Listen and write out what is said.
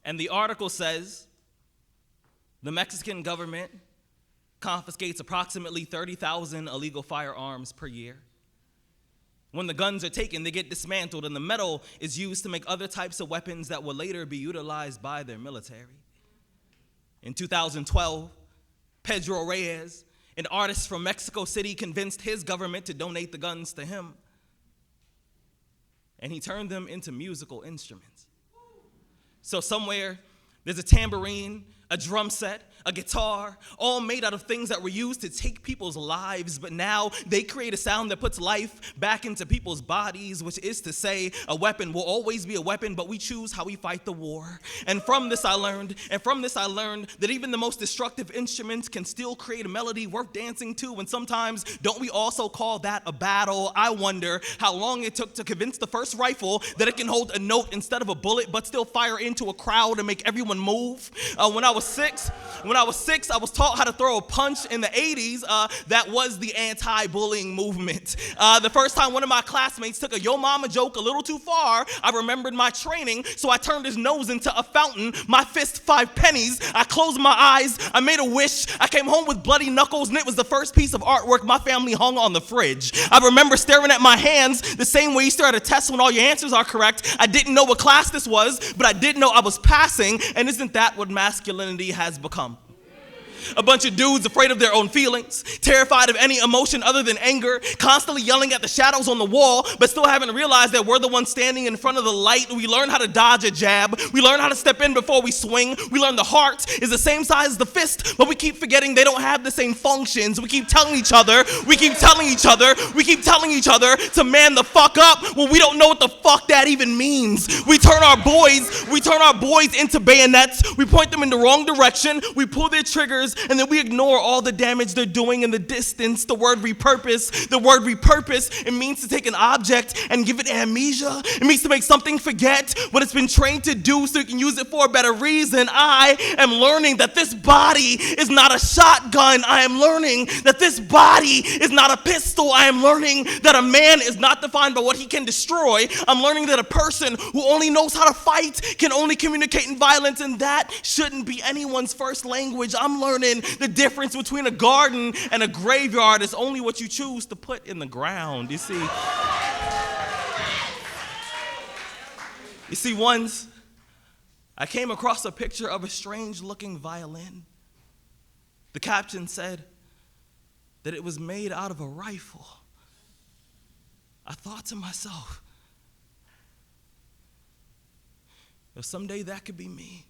And the article says the Mexican government confiscates approximately 30,000 illegal firearms per year. When the guns are taken, they get dismantled, and the metal is used to make other types of weapons that will later be utilized by their military. In 2012, Pedro Reyes, an artist from Mexico City, convinced his government to donate the guns to him, and he turned them into musical instruments. So somewhere, there's a tambourine, a drum set, a guitar, all made out of things that were used to take people's lives, but now they create a sound that puts life back into people's bodies, which is to say, a weapon will always be a weapon, but we choose how we fight the war. And from this I learned that even the most destructive instruments can still create a melody worth dancing to, and sometimes don't we also call that a battle? I wonder how long it took to convince the first rifle that it can hold a note instead of a bullet, but still fire into a crowd and make everyone move. When I was six, I was taught how to throw a punch in the 80s. That was the anti-bullying movement. The first time one of my classmates took a yo mama joke a little too far, I remembered my training, so I turned his nose into a fountain, my fist 5 pennies, I closed my eyes, I made a wish, I came home with bloody knuckles, and it was the first piece of artwork my family hung on the fridge. I remember staring at my hands the same way you stare at a test when all your answers are correct. I didn't know what class this was, but I did know I was passing, and isn't that what masculinity has become? A bunch of dudes afraid of their own feelings, terrified of any emotion other than anger, constantly yelling at the shadows on the wall, but still haven't realized that we're the ones standing in front of the light. We learn how to dodge a jab. We learn how to step in before we swing. We learn the heart is the same size as the fist, but we keep forgetting they don't have the same functions. We keep telling each other to man the fuck up when we don't know what the fuck that even means. We turn our boys into bayonets. We point them in the wrong direction. We pull their triggers, and then we ignore all the damage they're doing in the distance. The word repurpose, it means to take an object and give it amnesia. It means to make something forget what it's been trained to do so you can use it for a better reason. I am learning that this body is not a shotgun. I am learning that this body is not a pistol. I am learning that a man is not defined by what he can destroy. I'm learning that a person who only knows how to fight can only communicate in violence, and that shouldn't be anyone's first language. I'm learning the difference between a garden and a graveyard is only what you choose to put in the ground. You see, once I came across a picture of a strange-looking violin. The caption said that it was made out of a rifle. I thought to myself, someday that could be me.